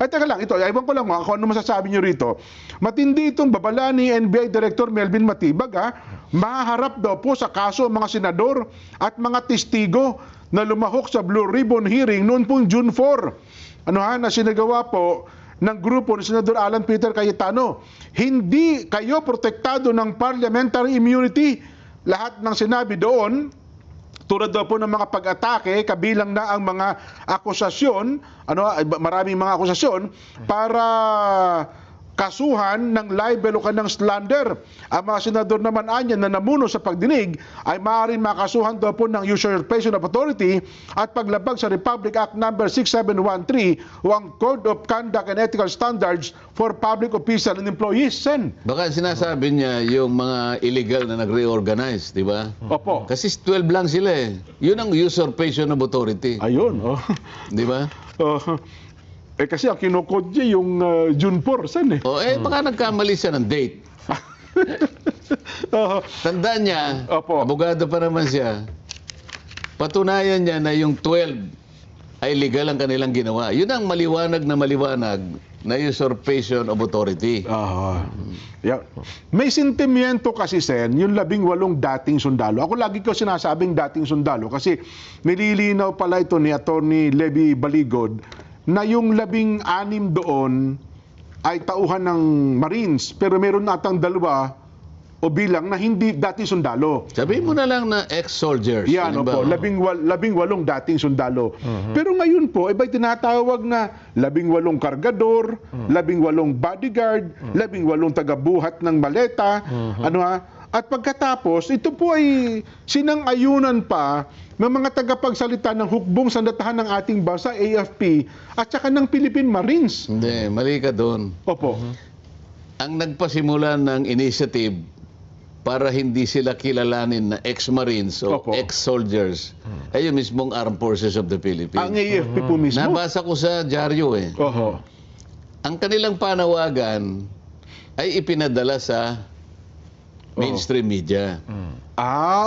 Ay, teka lang, ito, ewan ko lang kung ano masasabi nyo rito. Matindi itong babala ni NBI Director Melvin Matibag, ha? Mahaharap daw po sa kaso ang mga senador at mga testigo na lumahok sa Blue Ribbon hearing noon pong June 4. Na sinagawa po ng grupo ni Senador Alan Peter Cayetano. Hindi kayo protektado ng parliamentary immunity. Lahat ng sinabi doon, tulad daw po ng mga pag-atake, kabilang na ang mga akusasyon, maraming mga akusasyon, para kasuhan ng libel o kanang slander. Ang mga senador naman anya na namuno sa pagdinig ay maaaring makasuhan daw po ng usurpation of authority at paglabag sa Republic Act No. 6713 o ang Code of Conduct and Ethical Standards for Public Officials and Employees. Sen. Baka sinasabi niya yung mga illegal na nag-reorganize, di ba? Opo. Kasi 12 lang sila eh. Yun ang usurpation of authority. Ayun. Di ba? Kasi ang kinukod niya yung June 4, Sen. Baka nagkamali siya ng date. Tandaan niya, Opo. abogado pa naman siya, patunayan niya na yung 12 ay legal ang kanilang ginawa. Yun ang maliwanag na usurpation of authority. Yeah. May sentimiento kasi, Sen, yung 18 dating sundalo. Ako lagi ko sinasabing dating sundalo kasi nililinaw pala ito ni Attorney Levy Baligod na yung 16 doon ay tauhan ng Marines, pero meron natang 2 o bilang na hindi dating sundalo. Sabihin mo na lang na ex-soldiers. Yan, opo, 18 dating sundalo. Pero ngayon po, iba'y tinatawag na 18 kargador, 18 bodyguard, 18 tagabuhat ng maleta, At pagkatapos, ito po ay sinang-ayunan pa ng mga tagapagsalita ng hukbong sandatahan ng ating bansa, AFP, at saka ng Philippine Marines. Hindi, mali ka doon. Opo. Ang nagpasimula ng initiative para hindi sila kilalanin na ex-Marines o Opo. ex-soldiers ay yung mismong Armed Forces of the Philippines. Ang AFP po mismo. Nabasa ko sa dyaryo eh. Oho. Ang kanilang panawagan ay ipinadala sa mainstream media.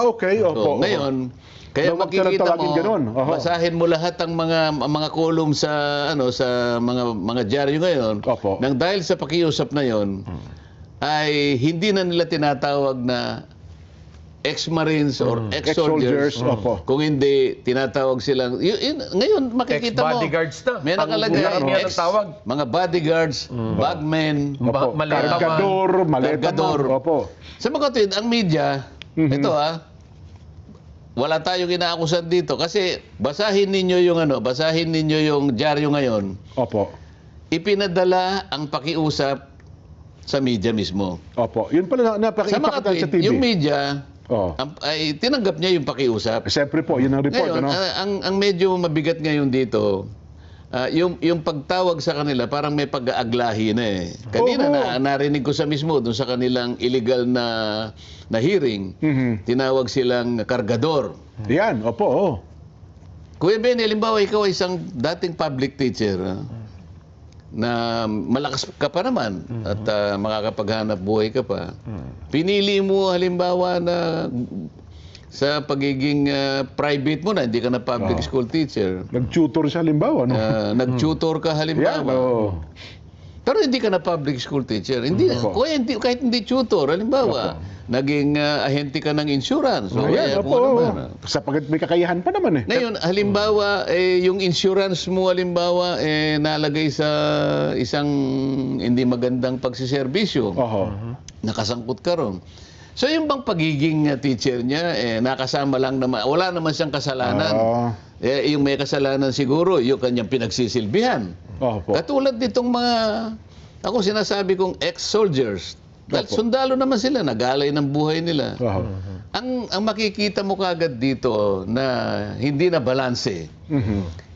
Okay. Opo. Ngayon, kaya Huwag ka makikita tawagin mo, ganun. basahin mo lahat ang mga column sa sa mga dyaryo ngayon. Opo. Nang dahil sa pakiusap na 'yon, ay hindi na nila tinatawag na ex-Marines or ex-soldiers. Opo. Kung hindi, tinatawag silang... ngayon, makikita mo. Ex-bodyguards na. May nakalagay. Ang tawag. Mga bodyguards, bagmen, Opo. Maleta man. Kargador, maleta Kargador. man. Opo. Sa mga kapatid, ang media, ito wala tayong inaakusan dito. Kasi basahin ninyo yung dyaryo ngayon. Opo. Ipinadala ang pakiusap sa media mismo. Opo. Yun pala Sa mga napakita sa kapatid, TV. yung media, Oh. ay tinanggap niya yung pakiusap. Siyempre po, yun ang report. Ngayon, ang medyo mabigat ngayon dito, yung pagtawag sa kanila, parang may pag-aaglahi na eh. Kanina narinig ko sa mismo, doon sa kanilang illegal na hearing, tinawag silang kargador. Yan, opo. Kuya Ben, halimbawa ikaw ay isang dating public teacher, na malakas ka pa naman at makakapaghanap buhay ka pa. Pinili mo halimbawa na sa pagiging private mo na, hindi ka na public school teacher. Nag-tutor siya halimbawa, no? Nag-tutor ka halimbawa. Yan, Pero hindi ka na public school teacher. Kahit hindi tutor, halimbawa, naging ahente ka ng insurance. So, Ayan, kung ano man. Sapagat may kakayahan pa naman eh. Ngayon, halimbawa, yung insurance mo, halimbawa, nalagay sa isang hindi magandang pagsiservisyo. Nakasangkot ka ron. So, yung bang pagiging teacher niya, nakasama lang naman, wala naman siyang kasalanan. Yung may kasalanan siguro, yung kanyang pinagsisilbihan. Katulad nitong mga, ako sinasabi kong ex-soldiers. Dahil sundalo naman sila, nag-alay ng buhay nila. Ang makikita mo kagad dito na hindi na balanse,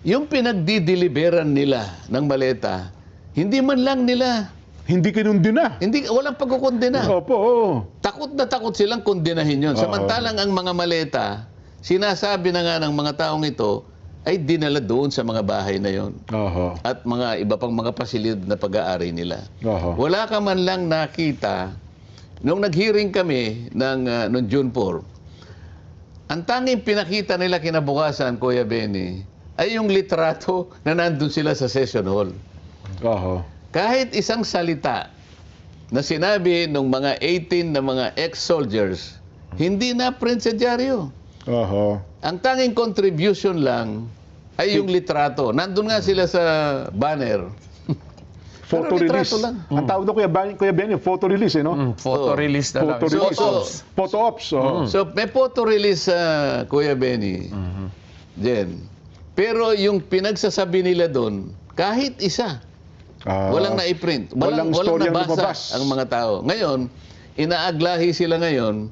yung pinagdideliveran nila ng maleta, hindi man lang nila. Hindi kinundina. Walang pagkukondena. Opo. Takot na takot silang kondenahin yun. Samantalang ang mga maleta, sinasabi na nga ng mga taong ito, ay dinala doon sa mga bahay na yon. At mga iba pang mga pasilidad na pag-aari nila. Wala ka man lang nakita, nung nag-hearing kami noong June 4, ang tanging pinakita nila kinabukasan, Kuya Benny, ay yung litrato na nandun sila sa session hall. Oho. Kahit isang salita na sinabi ng mga 18 na mga ex-soldiers, hindi na print sa dyaryo. Oho. Ang tanging contribution lang ay yung litrato. Nandun nga sila sa banner. Photo Pero release. litrato lang. Ang tawag doon, Kuya Ben, yung photo release, eh, no? Photo release na lang. Photo release. So, Photo ops. Oh. So, may photo release sa Kuya Benny. Jen. Pero yung pinagsasabi nila doon, kahit isa, walang na-print. Walang storyang nabasa lumabas. ang mga tao. Ngayon, inaaglahi sila ngayon,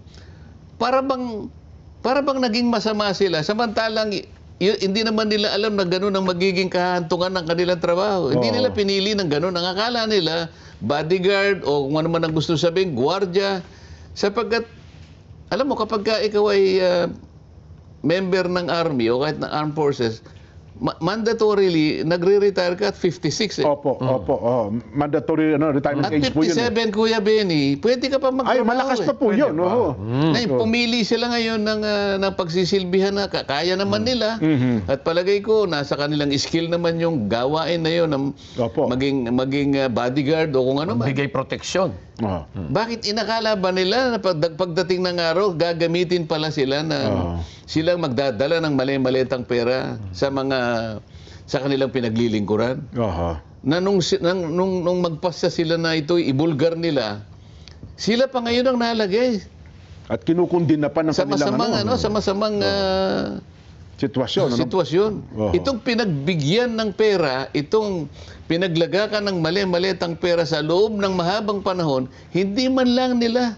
para bang naging masama sila, samantalang hindi naman nila alam na gano'n ang magiging kahantungan ng kanilang trabaho. Hindi nila pinili ng gano'n. Ang akala nila, bodyguard o kung ano man ang gusto sabihin, gwardiya. Sapagkat, alam mo, kapag ka ikaw ay member ng army o kahit ng armed forces, mandatorily, nagre-retire ka at 56 eh. Opo. Mandatory retirement At age po yun. 57, Kuya Benny, pwede ka pa magtrabaho. Ay, malakas pa po yun. Oho. Ngayon, pumili sila ngayon ng pagsisilbihan na kaya naman nila. At palagay ko, nasa kanilang skill naman yung gawain na yun, Opo. maging bodyguard o kung ano man. Bigay proteksyon. Bakit inakala ba nila na pagdating ng araw, gagamitin pala sila na silang magdadala ng mali-malitang pera sa kanilang pinaglilingkuran? Na nung magpasa sila na ito, ibulgar nila, sila pa ngayon ang nalagay At kinukundin na pa ng sa masamang sitwasyon. sitwasyon. Itong pinagbigyan ng pera, itong pinaglagakan ng mali-malitang pera sa loob ng mahabang panahon, hindi man lang nila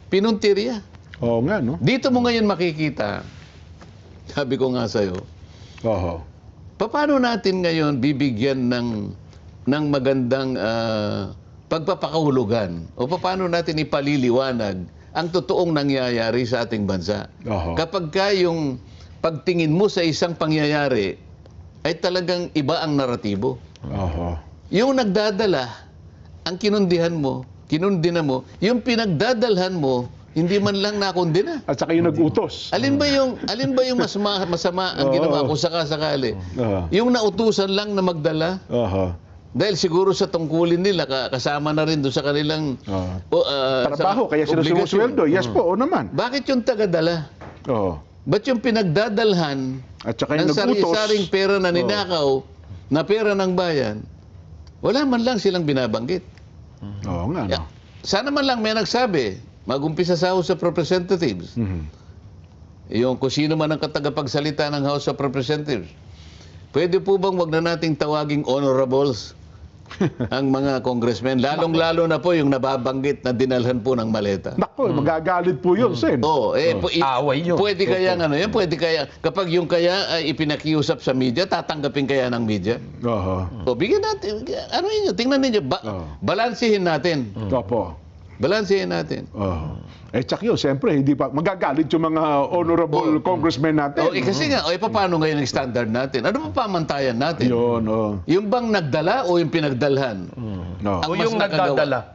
pinuntirya. Oo nga, no? Dito mo ngayon makikita, sabi ko nga sa'yo, Oho. paano natin ngayon bibigyan ng magandang pagpapakahulugan o paano natin ipaliliwanag ang totoong nangyayari sa ating bansa? Oho. Kapag ka yung pagtingin mo sa isang pangyayari ay talagang iba ang naratibo. Oho. Yung nagdadala, ang kinundina mo, yung pinagdadalhan mo, hindi man lang nakundina. At saka yung nag-utos. Alin ba yung masama ang ginawa kung sakasakali? Yung nautusan lang na magdala, Oho. dahil siguro sa tungkulin nila, kasama na rin doon sa kanilang Trabaho, kaya sila obligasyon. sumusweldo. Yes po, o naman. Bakit yung tagadala? Oo. Ba't yung pinagdadalhan At saka ng yung nag-utos. sari-saring pera na ninakaw, na pera ng bayan, wala man lang silang binabanggit. Oo nga, no? Sana man lang may nagsabi, mag-umpisa sa House of Representatives. Yung kung sino man ang katagapagsalita ng House of Representatives. Pwede po bang wag na nating tawaging honorables ang mga congressmen? Lalong-lalo na po yung nababanggit na dinalhan po ng maleta. Nako, magagalit po yun, Sen. Away yun. Pwede kaya pwede kaya, kapag yung kaya ay ipinakiusap sa media, tatanggapin kaya ng media? Oho. O bigyan natin, tingnan ninyo, balansihin natin. Opo. Balansihin natin. Tsak yun, siyempre, hindi pa, magagalit yung mga honorable congressmen natin. Kasi nga, paano ngayon ang standard natin? Ano pa pamantayan natin? Yun, Yung bang nagdala o yung pinagdalhan? O yung nagdadala.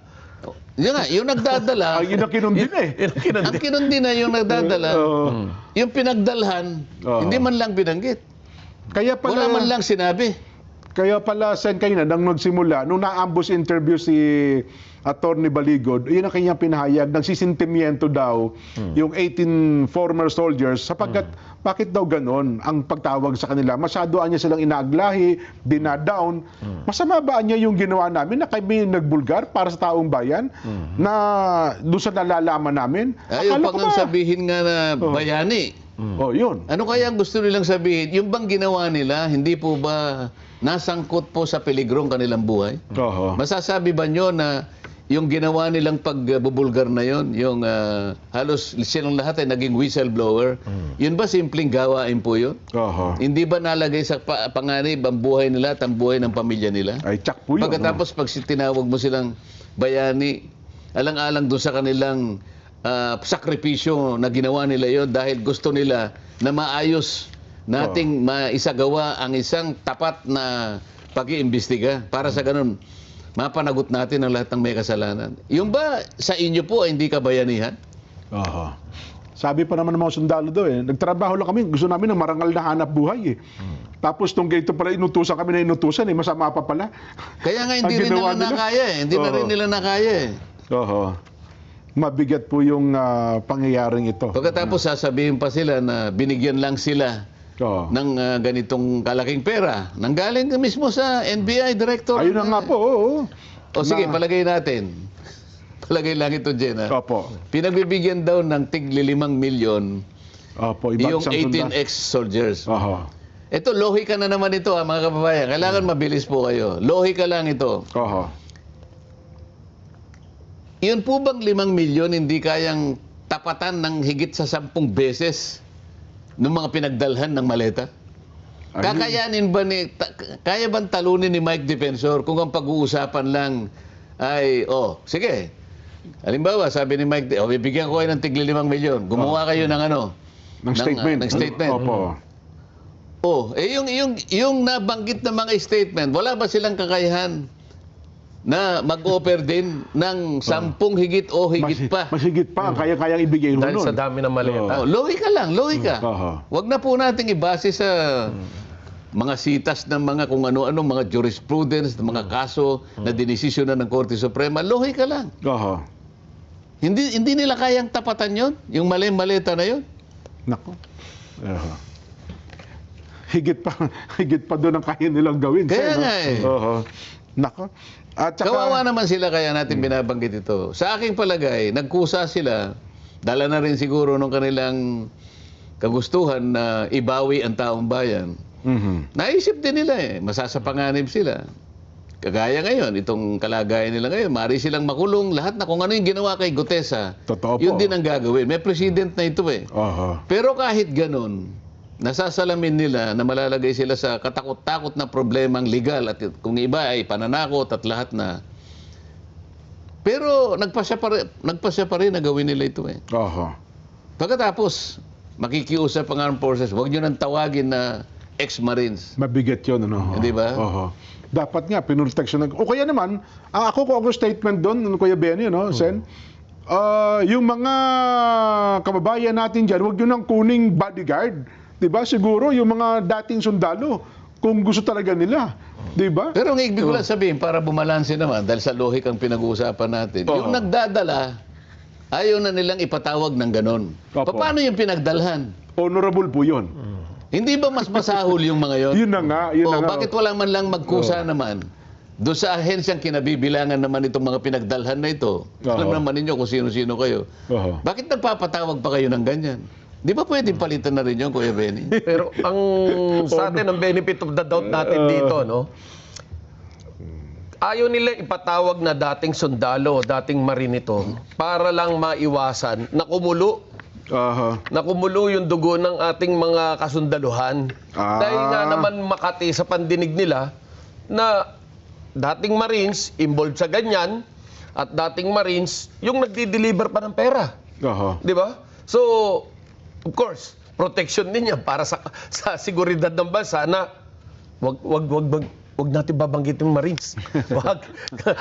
Yun nga, yung nagdadala. Ay, yun ang kinundin eh. Ang kinundin na yung nagdadala. Yung pinagdalhan, hindi man lang binanggit. Kaya pala, Wala man lang sinabi. Kaya pala, Sen, kayo na, nang nagsimula, nung na-ambush interview si Attorney Baligod, yun ang kanyang pinahayag, nagsisintimiento daw yung 18 former soldiers sapagkat bakit daw ganon ang pagtawag sa kanila? Masyado niya silang inaaglahi, dinadown. Masama ba niya yung ginawa namin na kami nagbulgar para sa taong bayan na doon sa nalalaman namin? Ayaw pa nga sabihin nga na bayani. Yun. Ano kaya ang gusto nilang sabihin? Yung bang ginawa nila, hindi po ba nasangkot po sa peligrong kanilang buhay? Masasabi ba nyo na yung ginawa nilang pagbubulgar na yon, yung halos silang lahat ay naging whistleblower, yun ba simpleng gawain po yun? Hindi ba nalagay sa panganib ang buhay nila at ang buhay ng pamilya nila? Ay, tsak po yun. Pagkatapos pag tinawag mo silang bayani, alang-alang doon sa kanilang sakripisyo na ginawa nila yon dahil gusto nila na maayos nating maisagawa ang isang tapat na pag-iimbestiga para sa ganun mapanagot natin ang lahat ng may kasalanan. Yung ba sa inyo po ay hindi kabayanihan? Sabi pa naman ng mga sundalo daw nagtrabaho lang kami, gusto namin ng marangal na hanap buhay Tapos tong ganito pala inutusan kami na inutusan masama pa pala. Kaya nga hindi Ang rin ginawa nila nakaya Hindi na rin nila nakaya Oo. Mabigat po yung pangyayaring ito. Pagkatapos sasabihin pa sila na binigyan lang sila ng ganitong kalaking pera. Nanggaling mismo sa NBI director. Ayun na nga po, oo. O sige, palagay natin. Palagay lang ito, Jen. Opo. Pinagbibigyan daw ng tigli 5 milyon Opo, yung 18 ex-soldiers. Oho. Ito, lohika na naman ito, mga kababayan. Kailangan mabilis po kayo. Lohika lang ito. Oho. Yun po bang 5 milyon hindi kayang tapatan ng higit sa 10 beses ng mga pinagdalhan ng maleta? Kakayanin ba kaya bang talunin ni Mike Defensor kung ang pag-uusapan lang ay, sige. Halimbawa, sabi ni Mike, bibigyan ko kayo ng tigli 5 milyon. Gumawa kayo ng ng statement. Ng statement. Opo. Yung nabanggit na mga statement, wala ba silang kakayahan na mag-offer din ng 10 higit o higit pa? Mas higit pa ang kaya-kayang ibigay Dahil nun. sa dami ng maleta. Lohika lang, lohika. Oho. Wag na po nating ibase sa mga sitas ng mga kung ano-ano, mga jurisprudence, mga kaso na dinesisyon na ng Korte Suprema. Lohika lang. Oho. Hindi nila kayang tapatan yon, yung maleta na yon. Nako. Oho. Higit pa doon ang kaya nilang gawin. Kaya nga Oho. Nako. At saka, kawawa naman sila kaya natin binabanggit ito. Sa aking palagay, nagkusa sila, dala na rin siguro ng kanilang kagustuhan na ibawi ang taong bayan. Naisip din nila masasapanganib sila. Kagaya ngayon, itong kalagayan nila ngayon, maaari silang makulong lahat na kung ano yung ginawa kay Gutesa. Totoo po. Yun din ang gagawin. May president na ito Oho. Pero kahit ganun, nasasalamin nila na malalagay sila sa katakot-takot na problemang legal at kung iba ay pananakot at lahat na. Pero nagpasya pa rin na gawin nila ito Oho. Pagkatapos, makikiusap ang armed forces, huwag nyo nang tawagin na ex-marines. Mabigat yun, ano? Hindi ba? Oho. Dapat nga, pinulteksyon. O kaya naman, ako statement doon, Kuya Benny, Sen, yung mga kababayan natin dyan, huwag nyo nang kuning bodyguard. Diba? Siguro, yung mga dating sundalo, kung gusto talaga nila. Diba? Pero ang ibig ko lang sabihin, para bumalanse naman, dahil sa lohik ang pinag-uusapan natin, yung nagdadala, ayaw na nilang ipatawag ng ganon. Opo. Paano yung pinagdalhan? Honorable po yun. Hindi ba mas masahol yung mga yon? Yun na nga. Yun na nga. Bakit wala man lang magkusa naman? Doon sa ahensyang kinabibilangan naman itong mga pinagdalhan na ito. Alam naman ninyo kung sino-sino kayo. Bakit nagpapatawag pa kayo ng ganyan? Di ba pwedeng palitan na rin yun, Kuya Benny? Pero ang sa atin, ang benefit of the doubt natin dito, ayaw nila ipatawag na dating sundalo, dating marinito, para lang maiwasan na kumulo. Nakumulo yung dugo ng ating mga kasundaluhan. Dahil nga naman makati sa pandinig nila na dating Marines involved sa ganyan at dating Marines yung nagdi-deliver pa ng pera. Di ba? So, of course, protection din yan para sa seguridad ng bansa na wag natin babanggitin yung Marines. Wag.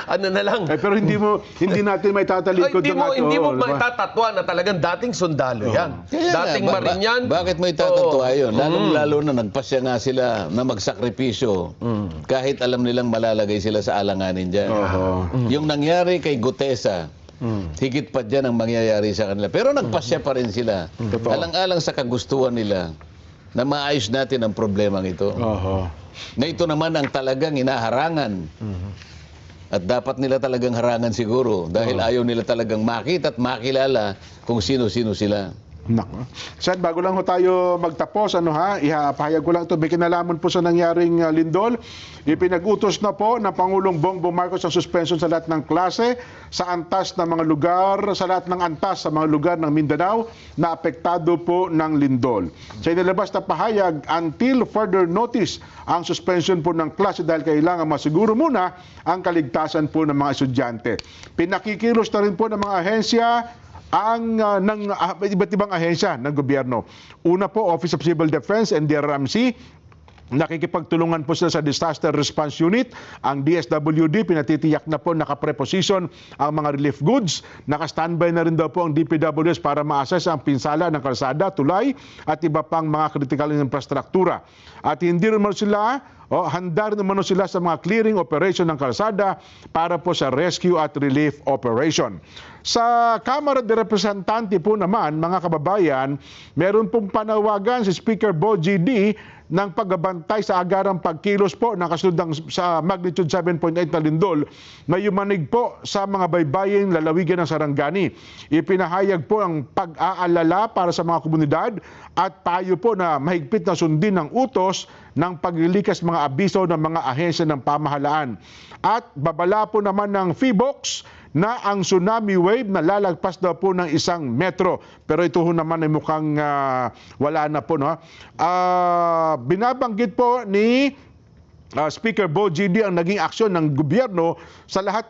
Ano na lang. Pero hindi natin may tatalikod hindi mo maitatatwa na talagang dating sundalo yan. Dating Marine yan. Bakit mo itatatwa yun? Lalo na nagpasya nga sila na magsakripisyo kahit alam nilang malalagay sila sa alanganin dyan. Yung nangyari kay Gutesa, higit pa dyan ang mangyayari sa kanila. Pero nagpasya pa rin sila. Alang-alang sa kagustuhan nila na maayos natin ang problemang ito. Na ito naman ang talagang inaharangan. At dapat nila talagang harangan siguro dahil ayaw nila talagang makita at makilala kung sino-sino sila. Nako. Sen, bago lang ho tayo magtapos, ihapahayag ko lang ito, may kinalaman po sa nangyaring lindol. Ipinag-utos na po ng Pangulong Bongbong Marcos ang suspension sa lahat ng klase, sa antas ng mga lugar, sa lahat ng antas sa mga lugar ng Mindanao na apektado po ng lindol. Sa inilabas na pahayag, until further notice, ang suspension po ng klase dahil kailangan masiguro muna ang kaligtasan po ng mga estudyante. Pinakikilos na rin po ng mga ahensya ng iba't ibang ahensya ng gobyerno. Una po, Office of Civil Defense and DRRMC, Nakikipagtulungan po sila sa Disaster Response Unit. Ang DSWD, pinatitiyak na po nakapreposition ang mga relief goods. Naka-standby na rin daw po ang DPWS para ma-assess ang pinsala ng kalsada, tulay at iba pang mga critical infrastruktura. At hindi rin mo sila, handa rin naman sila sa mga clearing operation ng kalsada para po sa rescue at relief operation. Sa Kamara de Representante po naman, mga kababayan, meron pong panawagan si Speaker Bo GD ng pagbabantay sa agarang pagkilos po ng kasunod sa magnitude 7.8 na lindol na yumanig po sa mga baybaying lalawigan ng Sarangani. Ipinahayag po ang pag-aalala para sa mga komunidad at payo po na mahigpit na sundin ng utos ng paglilikas mga abiso ng mga ahensya ng pamahalaan. At babala po naman ng PHIVOLCS na ang tsunami wave na lalagpas daw po ng 1 metro. Pero ito ho naman ay mukhang wala na po. No? Binabanggit po ni Speaker Bo GD ang naging aksyon ng gobyerno sa lahat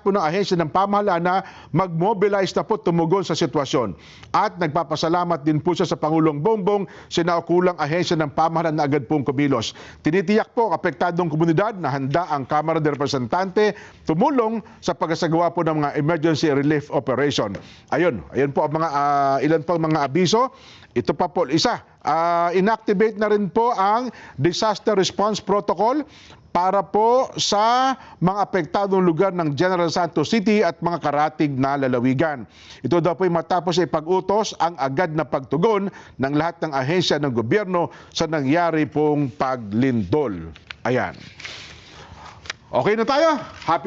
po ng ahensya ng pamahalaan na mag-mobilize na po tumugon sa sitwasyon. At nagpapasalamat din po siya sa Pangulong Bongbong, sinaukulang ahensya ng pamahalaan na agad pong kumilos. Tinitiyak po ang apektadong komunidad na handa ang Kamara de Representante tumulong sa pagsasagawa po ng mga emergency relief operation. Ayun po ang mga ilan pang mga abiso. Ito pa po, isa, inactivate na rin po ang Disaster Response Protocol para po sa mga apektadong lugar ng General Santos City at mga karatig na lalawigan. Ito daw po ay matapos ipag-utos ang agad na pagtugon ng lahat ng ahensya ng gobyerno sa nangyari pong paglindol. Ayan. Okay na tayo? Happy